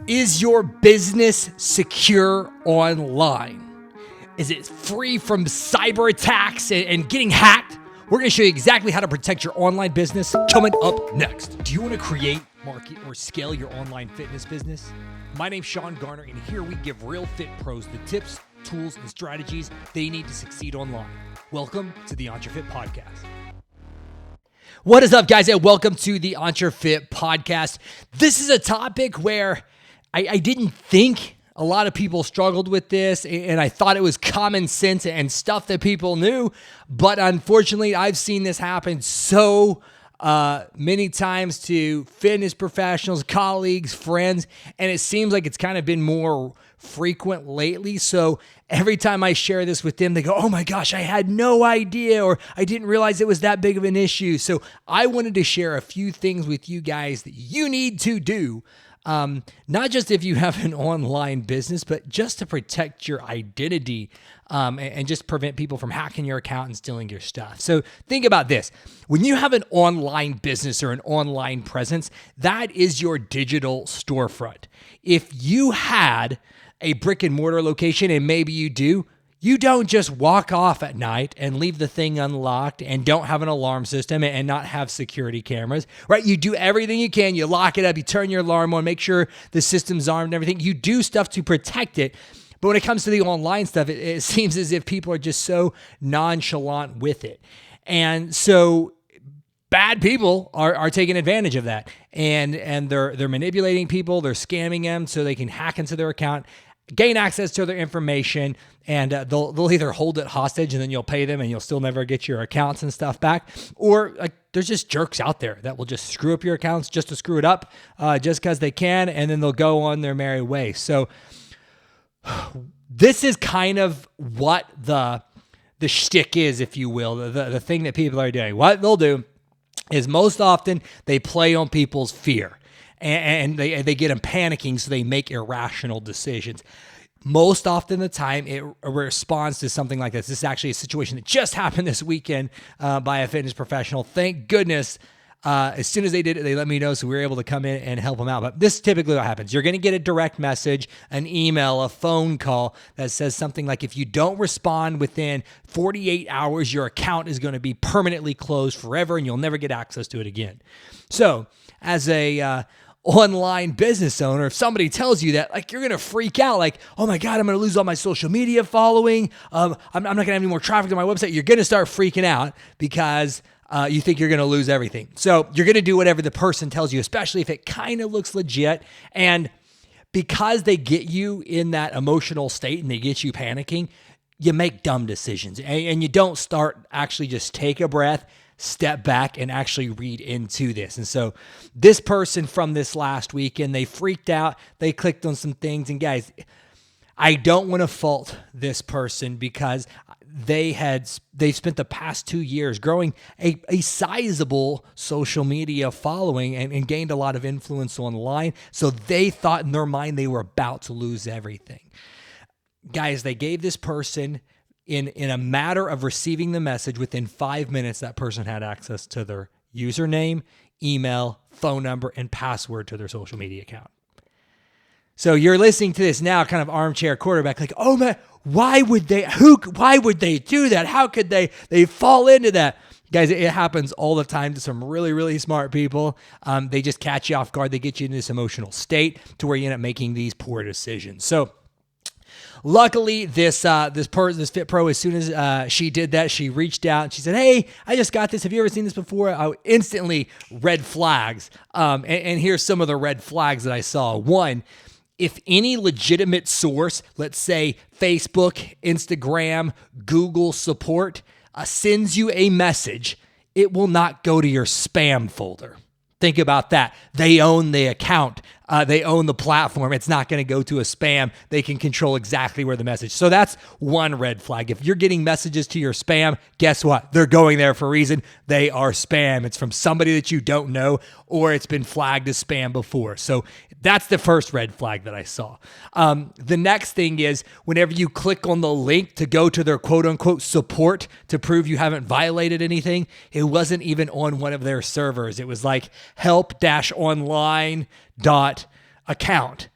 Is your business secure online? Is it free from cyber attacks and getting hacked? We're going to show you exactly how to protect your online business coming up next. Do you want to create, market, or scale your online fitness business? My name's Sean Garner, and here we give real FitPros the tips, tools, and strategies they need to succeed online. Welcome to the EntreFit podcast. What is up, guys, and welcome to the EntreFit podcast. This is a topic where I didn't think a lot of people struggled with this, and I thought it was common sense and stuff that people knew, but unfortunately, I've seen this happen so many times to fitness professionals, colleagues, friends, and it seems like it's kind of been more frequent lately. So every time I share this with them, they go, "Oh my gosh, I had no idea," or "I didn't realize it was that big of an issue." So I wanted to share a few things with you guys that you need to do. Not just if you have an online business, but just to protect your identity and just prevent people from hacking your account and stealing your stuff. So think about this. When you have an online business or an online presence, that is your digital storefront. If you had a brick and mortar location, and maybe you do, you don't just walk off at night and leave the thing unlocked and don't have an alarm system and not have security cameras, right? You do everything you can. You lock it up, you turn your alarm on, make sure the system's armed and everything. You do stuff to protect it. But when it comes to the online stuff, it seems as if people are just so nonchalant with it. And so bad people are taking advantage of that. And they're manipulating people, they're scamming them so they can hack into their account, gain access to their information, and they'll either hold it hostage and then you'll pay them and you'll still never get your accounts and stuff back. Or like there's just jerks out there that will just screw up your accounts just to screw it up just because they can, and then they'll go on their merry way. So this is kind of what the shtick is, if you will, the thing that people are doing. What they'll do is most often they play on people's fear. And they get them panicking, so they make irrational decisions. Most often the time, it responds to something like this. This is actually a situation that just happened this weekend by a fitness professional. Thank goodness. As soon as they did it, they let me know, so we were able to come in and help them out. But this is typically what happens. You're going to get a direct message, an email, a phone call that says something like, if you don't respond within 48 hours, your account is going to be permanently closed forever and you'll never get access to it again. So as a online business owner, if somebody tells you that, like, you're going to freak out, like, "Oh my God, I'm going to lose all my social media following. I'm not going to have any more traffic on my website." You're going to start freaking out because you think you're going to lose everything. So you're going to do whatever the person tells you, especially if it kind of looks legit. And because they get you in that emotional state and they get you panicking, you make dumb decisions and you don't start actually just take a breath, step back, and actually read into this. And so this person from this last weekend, they freaked out, they clicked on some things, and guys, I don't want to fault this person because they've spent the past 2 years growing a sizable social media following and gained a lot of influence online. So they thought in their mind they were about to lose everything. Guys, they gave this person, in a matter of receiving the message, within 5 minutes, that person had access to their username, email, phone number, and password to their social media account. So you're listening to this now, kind of armchair quarterback, like, "Oh man, why would they do that? How could they fall into that?" Guys, it happens all the time to some really, really smart people. They just catch you off guard. They get you in this emotional state to where you end up making these poor decisions. So luckily, this FitPro, as soon as she did that, she reached out and she said, "Hey, I just got this. Have you ever seen this before?" Instantly, red flags. And here's some of the red flags that I saw. One, if any legitimate source, let's say Facebook, Instagram, Google support, sends you a message, it will not go to your spam folder. Think about that. They own the account. They own the platform. It's not going to go to a spam. They can control exactly where the message. So that's one red flag. If you're getting messages to your spam, guess what? They're going there for a reason. They are spam. It's from somebody that you don't know, or it's been flagged as spam before. So that's the first red flag that I saw. The next thing is whenever you click on the link to go to their quote unquote support to prove you haven't violated anything, it wasn't even on one of their servers. It was like help-online.account.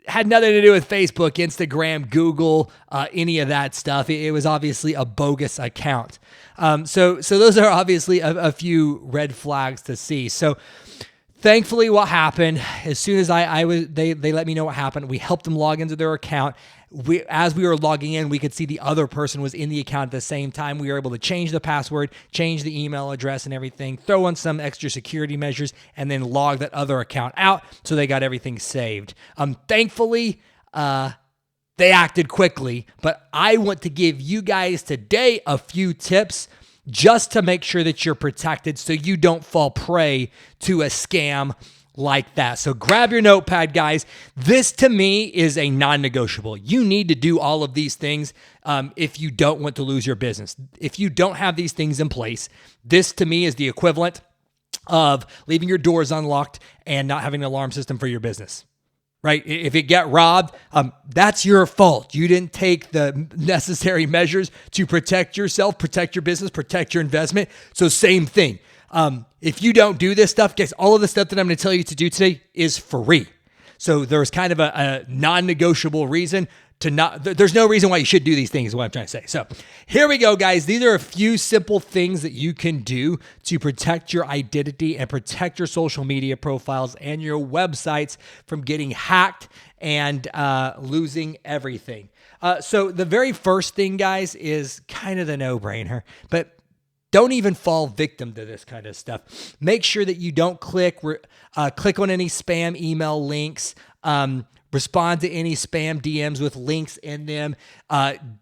had nothing to do with Facebook, Instagram, Google, any of that stuff. It was obviously a bogus account. So those are obviously a few red flags to see. So thankfully, what happened, as soon as they let me know what happened, we helped them log into their account. As we were logging in, we could see the other person was in the account at the same time. We were able to change the password, change the email address and everything, throw in some extra security measures, and then log that other account out so they got everything saved. Thankfully, they acted quickly, but I want to give you guys today a few tips just to make sure that you're protected so you don't fall prey to a scam like that. So grab your notepad, guys. This to me is a non-negotiable. You need to do all of these things if you don't want to lose your business. If you don't have these things in place, this to me is the equivalent of leaving your doors unlocked and not having an alarm system for your business. Right? If it get robbed, that's your fault. You didn't take the necessary measures to protect yourself, protect your business, protect your investment. So same thing. If you don't do this stuff, guys, all of the stuff that I'm going to tell you to do today is free. So there's kind of a non-negotiable reason to not, there's no reason why you should do these things is what I'm trying to say. So here we go, guys. These are a few simple things that you can do to protect your identity and protect your social media profiles and your websites from getting hacked and losing everything. So the very first thing, guys, is kind of the no-brainer, but don't even fall victim to this kind of stuff. Make sure that you don't click on any spam email links, respond to any spam DMs with links in them,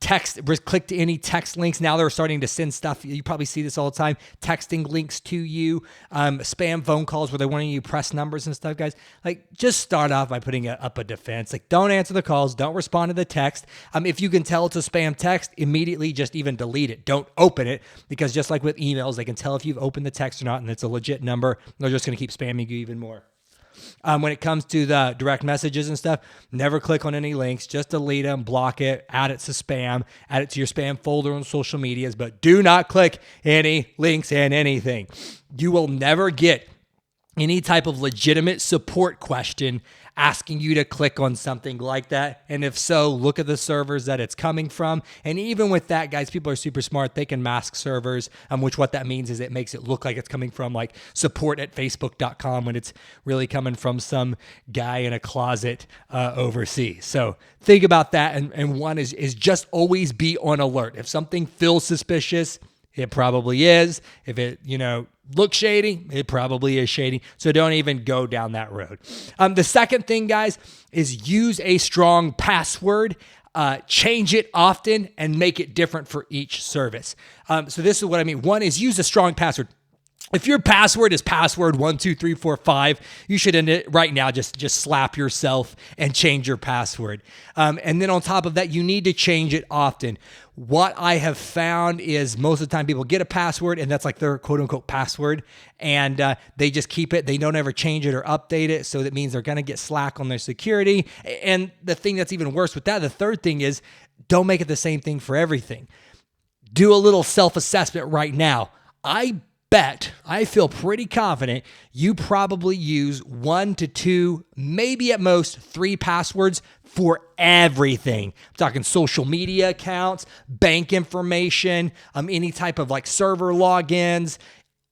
click to any text links. Now they're starting to send stuff. You probably see this all the time, texting links to you, spam phone calls where they want you to press numbers and stuff, guys. Like, just start off by putting up a defense. Like, don't answer the calls. Don't respond to the text. If you can tell it's a spam text, immediately just even delete it. Don't open it, because just like with emails, they can tell if you've opened the text or not, and it's a legit number. They're just going to keep spamming you even more. When it comes to the direct messages and stuff, never click on any links. Just delete them, block it, add it to spam, add it to your spam folder on social medias, but do not click any links in anything. You will never get any type of legitimate support question asking you to click on something like that. And if so, look at the servers that it's coming from. And even with that, guys, people are super smart. They can mask servers, which what that means is it makes it look like it's coming from like support@facebook.com when it's really coming from some guy in a closet overseas. So think about that. And one is just always be on alert. If something feels suspicious, it probably is. If it, looks shady, it probably is shady. So don't even go down that road. The second thing, guys, is use a strong password. Change it often and make it different for each service. So this is what I mean. One is use a strong password. If your password is password 12345, you should end it right now. Just slap yourself and change your password. And then on top of that, you need to change it often. What I have found is most of the time people get a password and that's like their quote unquote password, and they just keep it. They don't ever change it or update it. So that means they're going to get slack on their security. And the thing that's even worse with that, the third thing is don't make it the same thing for everything. Do a little self-assessment right now. I feel pretty confident you probably use 1 to 2, maybe at most 3 passwords for everything. I'm talking social media accounts, bank information, any type of like server logins.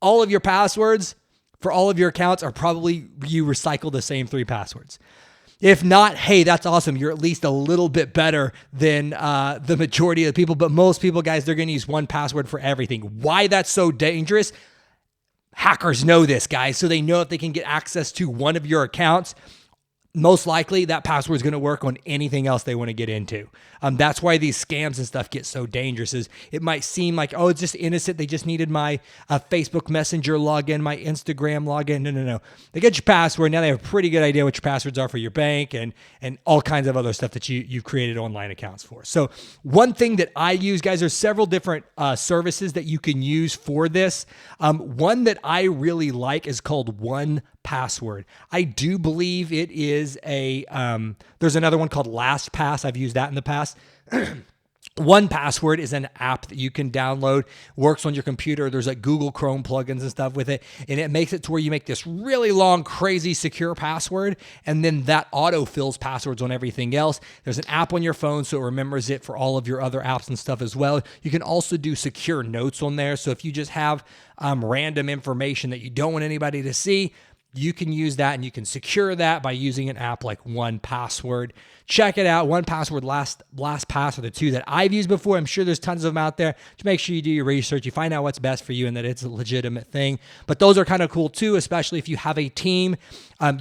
All of your passwords for all of your accounts are probably you recycle the same 3 passwords. If not, hey, that's awesome. You're at least a little bit better than the majority of the people. But most people, guys, they're going to use 1 password for everything. Why that's so dangerous? Hackers know this, guys. So they know if they can get access to one of your accounts, most likely that password is going to work on anything else they want to get into. That's why these scams and stuff get so dangerous. Is it might seem like, oh, it's just innocent. They just needed my Facebook Messenger login, my Instagram login. No. They get your password. Now they have a pretty good idea what your passwords are for your bank and all kinds of other stuff that you've created online accounts for. So one thing that I use, guys, there's several different services that you can use for this. One that I really like is called 1Password. I do believe it is there's another one called LastPass. I've used that in the past. 1Password is an app that you can download, works on your computer. There's like Google Chrome plugins and stuff with it. And it makes it to where you make this really long, crazy secure password. And then that autofills passwords on everything else. There's an app on your phone, so it remembers it for all of your other apps and stuff as well. You can also do secure notes on there. So if you just have random information that you don't want anybody to see, you can use that, and you can secure that by using an app like 1Password. Check it out. 1Password, LastPass are the two that I've used before. I'm sure there's tons of them out there. Just make sure you do your research. You find out what's best for you and that it's a legitimate thing. But those are kind of cool too, especially if you have a team.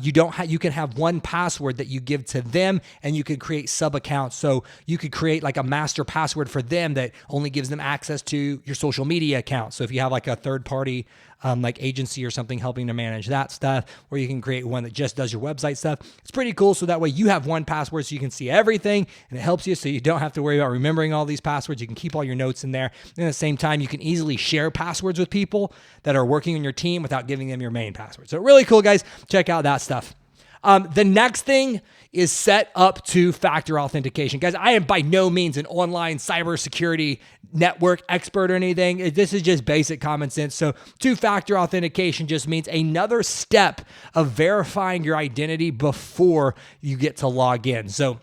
You can have 1Password that you give to them, and you could create sub accounts. So you could create like a master password for them that only gives them access to your social media account. So if you have like a third party like agency or something helping to manage that stuff, or you can create one that just does your website stuff. It's pretty cool. So that way you have 1Password so you can see everything, and it helps you so you don't have to worry about remembering all these passwords. You can keep all your notes in there. And at the same time, you can easily share passwords with people that are working on your team without giving them your main password. So really cool, guys. Check out that stuff. The next thing is set up two-factor authentication. Guys, I am by no means an online cybersecurity network expert or anything. This is just basic common sense. So two-factor authentication just means another step of verifying your identity before you get to log in. So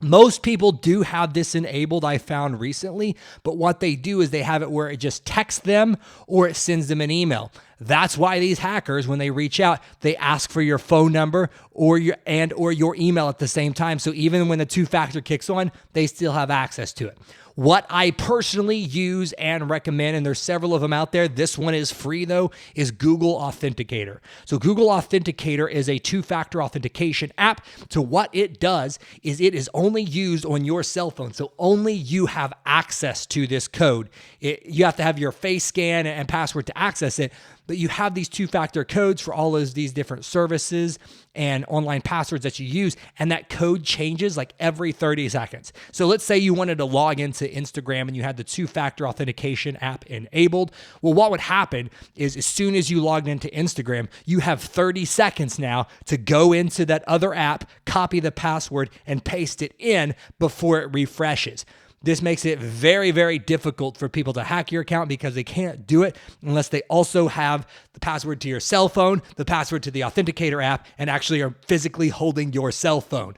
most people do have this enabled, I found recently, but what they do is they have it where it just texts them or it sends them an email. That's why these hackers, when they reach out, they ask for your phone number or your email at the same time. So even when the two-factor kicks on, they still have access to it. What I personally use and recommend, and there's several of them out there, this one is free though, is Google Authenticator. So Google Authenticator is a two-factor authentication app. So what it does is it is only used on your cell phone. So only you have access to this code. You have to have your face scan and password to access it, but you have these two-factor codes for all of these different services and online passwords that you use, and that code changes like every 30 seconds. So let's say you wanted to log into Instagram and you had the two-factor authentication app enabled. Well, what would happen is as soon as you logged into Instagram, you have 30 seconds now to go into that other app, copy the password, and paste it in before it refreshes. This makes it very, very difficult for people to hack your account because they can't do it unless they also have the password to your cell phone, the password to the Authenticator app, and actually are physically holding your cell phone.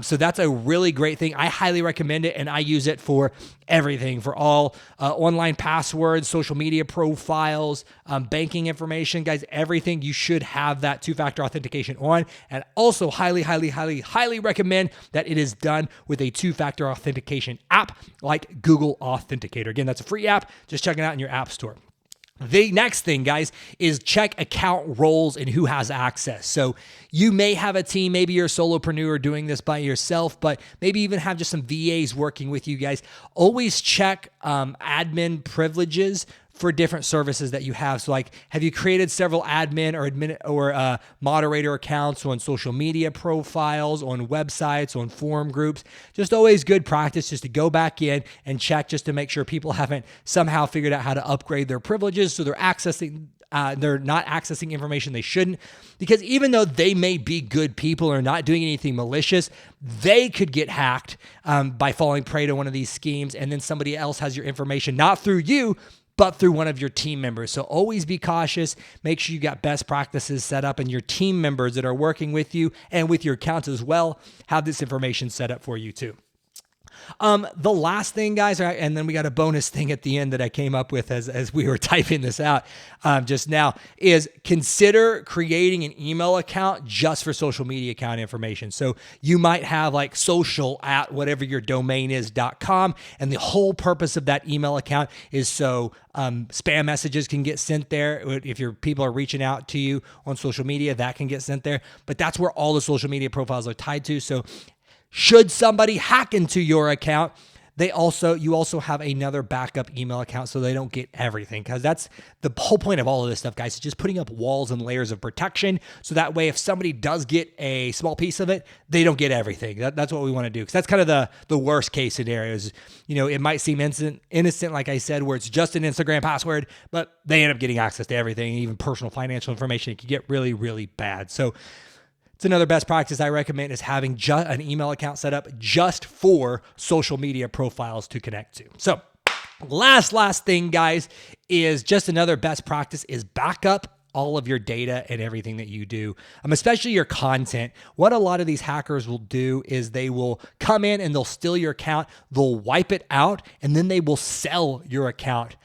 So that's a really great thing. I highly recommend it, and I use it for everything, for all online passwords, social media profiles, banking information. Guys, everything, you should have that two-factor authentication on. And also highly, highly, highly, highly recommend that it is done with a two-factor authentication app like Google Authenticator. Again, that's a free app. Just check it out in your app store. The next thing, guys, is check account roles and who has access. So you may have a team, maybe you're a solopreneur doing this by yourself, but maybe even have just some VAs working with you guys. Always check admin privileges for different services that you have. So like, have you created several admin or moderator accounts on social media profiles, on websites, on forum groups? Just always good practice just to go back in and check just to make sure people haven't somehow figured out how to upgrade their privileges so they're not accessing information they shouldn't. Because even though they may be good people or not doing anything malicious, they could get hacked by falling prey to one of these schemes, and then somebody else has your information, not through you, but through one of your team members. So always be cautious. Make sure you got best practices set up, and your team members that are working with you and with your accounts as well have this information set up for you too. The last thing, guys, and then we got a bonus thing at the end that I came up with as we were typing this out just now, is consider creating an email account just for social media account information. So you might have like social@whatever your domain is.com, and the whole purpose of that email account is so spam messages can get sent there. If your people are reaching out to you on social media, that can get sent there. But that's where all the social media profiles are tied to. So should somebody hack into your account, you also have another backup email account so they don't get everything, because that's the whole point of all of this stuff, guys. It's just putting up walls and layers of protection so that way if somebody does get a small piece of it, they don't get everything. That's what we want to do, because that's kind of the worst case scenarios. It might seem innocent, like I said, where it's just an Instagram password, but they end up getting access to everything, even personal financial information. It can get really, really bad. So It's another best practice I recommend is having an email account set up just for social media profiles to connect to. So last thing, guys, is just another best practice is backup all of your data and everything that you do, especially your content. What a lot of these hackers will do is they will come in and they'll steal your account, they'll wipe it out, and then they will sell your account.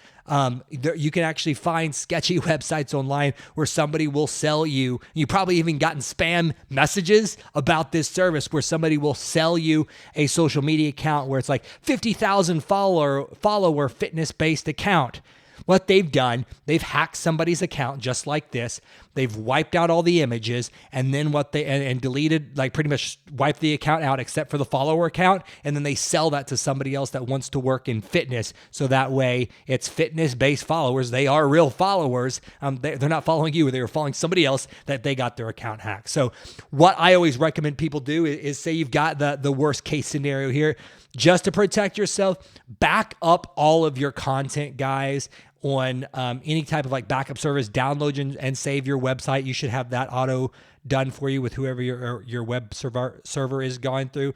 You can actually find sketchy websites online where somebody will sell you. You probably even gotten spam messages about this service where somebody will sell you a social media account where it's like 50,000 follower fitness-based account. What they've done, they've hacked somebody's account just like this. They've wiped out all the images and then and deleted, like pretty much wiped the account out except for the follower account. And then they sell that to somebody else that wants to work in fitness. So that way it's fitness-based followers. They are real followers. They're not following you. They were following somebody else that they got their account hacked. So what I always recommend people do is say you've got the worst case scenario here. Just to protect yourself, back up all of your content, guys, on any type of like backup service. Download and save your website. You should have that auto done for you with whoever your web server is going through.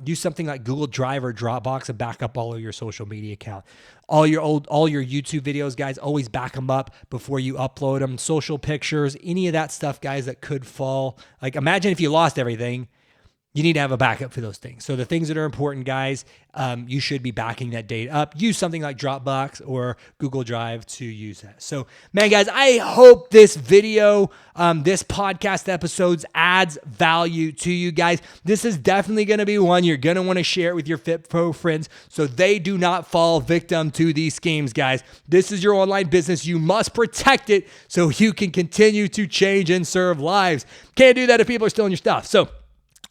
Use something like Google Drive or Dropbox and back up all of your social media account. All your YouTube videos, guys, always back them up before you upload them. Social pictures, any of that stuff, guys, that could fall. Like imagine if you lost everything. You need to have a backup for those things. So the things that are important, guys, you should be backing that data up. Use something like Dropbox or Google Drive to use that. So, man, guys, I hope this video, this podcast episodes adds value to you guys. This is definitely going to be one you're going to want to share it with your FitPro friends so they do not fall victim to these schemes, guys. This is your online business. You must protect it so you can continue to change and serve lives. Can't do that if people are stealing your stuff. So,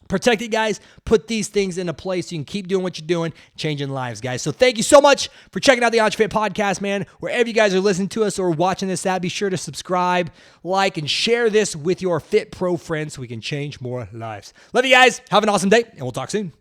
protect it, guys. Put these things into place so you can keep doing what you're doing, changing lives, guys. So thank you so much for checking out the EntreFit podcast, man. Wherever you guys are listening to us or watching this at, be sure to subscribe, like, and share this with your FitPro friends so we can change more lives. Love you guys. Have an awesome day, and we'll talk soon.